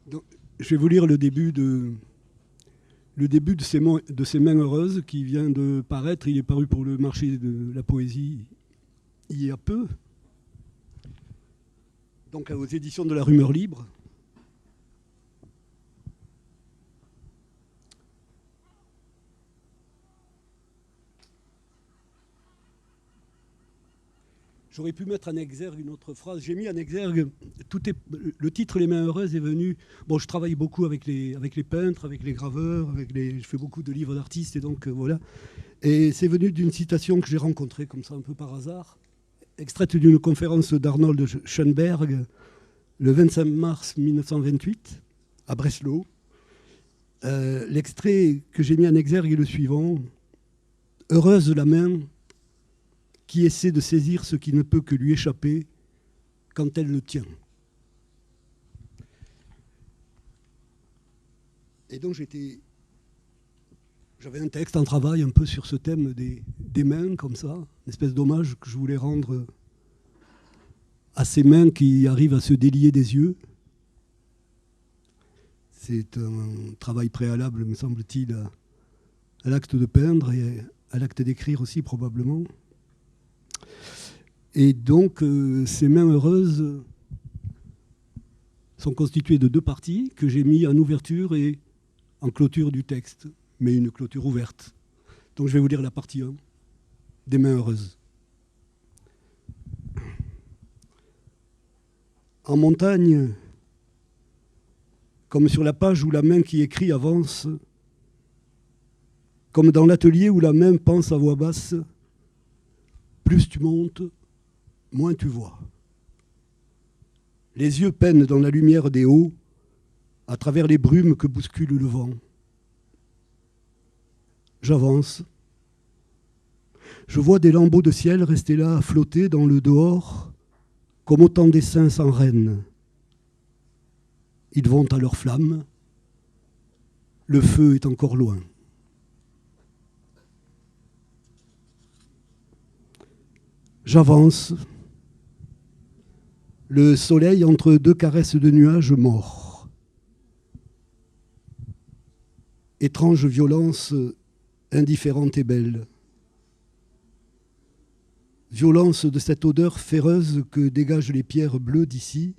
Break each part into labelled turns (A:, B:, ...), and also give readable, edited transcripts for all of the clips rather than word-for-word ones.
A: Donc, je vais vous lire le début de ces mains heureuses qui vient de paraître. Il est paru pour le marché de la poésie il y a peu, donc aux éditions de la Rumeur Libre. J'aurais pu mettre en exergue une autre phrase. J'ai mis en exergue, le titre Les mains heureuses est venu. Bon, je travaille beaucoup avec les peintres, avec les graveurs, je fais beaucoup de livres d'artistes, et donc voilà. Et c'est venu d'une citation que j'ai rencontrée comme ça un peu par hasard, extraite d'une conférence d'Arnold Schoenberg le 25 mars 1928 à Breslau. L'extrait que j'ai mis en exergue est le suivant. Heureuse la main qui essaie de saisir ce qui ne peut que lui échapper quand elle le tient. Et donc j'avais un texte en travail un peu sur ce thème des mains, comme ça, une espèce d'hommage que je voulais rendre à ces mains qui arrivent à se délier des yeux. C'est un travail préalable, me semble-t-il, à l'acte de peindre et à l'acte d'écrire aussi, probablement. Et donc, ces mains heureuses sont constituées de deux parties que j'ai mis en ouverture et en clôture du texte, mais une clôture ouverte. Donc je vais vous lire la partie 1 des mains heureuses. En montagne, comme sur la page où la main qui écrit avance, comme dans l'atelier où la main pense à voix basse, plus tu montes, moins tu vois. Les yeux peinent dans la lumière des hauts, à travers les brumes que bouscule le vent. J'avance. Je vois des lambeaux de ciel rester là, à flotter dans le dehors, comme autant d'essaims sans rêne. Ils vont à leur flamme. Le feu est encore loin. J'avance. Le soleil entre deux caresses de nuages morts. Étrange violence indifférente et belle. Violence de cette odeur féreuse que dégagent les pierres bleues d'ici,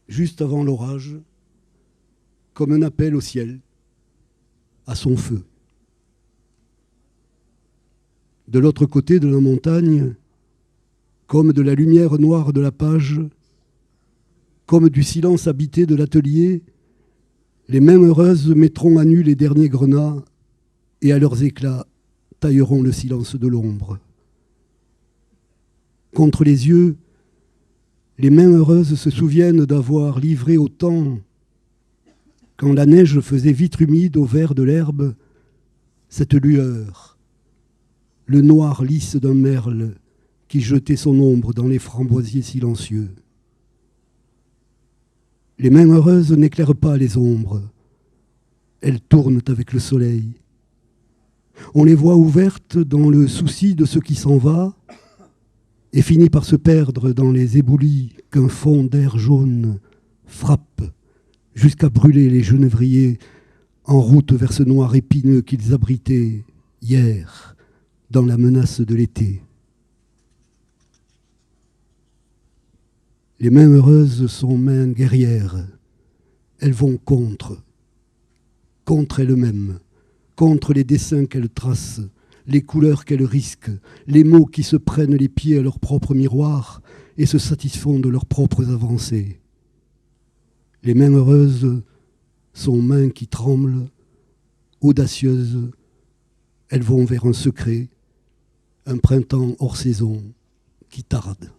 A: juste avant l'orage, comme un appel au ciel, à son feu. De l'autre côté de la montagne, comme de la lumière noire de la page, comme du silence habité de l'atelier, les mains heureuses mettront à nu les derniers grenats et à leurs éclats tailleront le silence de l'ombre. Contre les yeux, les mains heureuses se souviennent d'avoir livré au temps, quand la neige faisait vitre humide au vert de l'herbe, cette lueur, le noir lisse d'un merle qui jetait son ombre dans les framboisiers silencieux. Les mains heureuses n'éclairent pas les ombres, elles tournent avec le soleil. On les voit ouvertes dans le souci de ce qui s'en va et finit par se perdre dans les éboulis qu'un fond d'air jaune frappe jusqu'à brûler les genévriers en route vers ce noir épineux qu'ils abritaient hier dans la menace de l'été. Les mains heureuses sont mains guerrières. Elles vont contre elles-mêmes, contre les dessins qu'elles tracent, les couleurs qu'elles risquent, les mots qui se prennent les pieds à leur propre miroir et se satisfont de leurs propres avancées. Les mains heureuses sont mains qui tremblent, audacieuses. Elles vont vers un secret, un printemps hors saison qui tarde.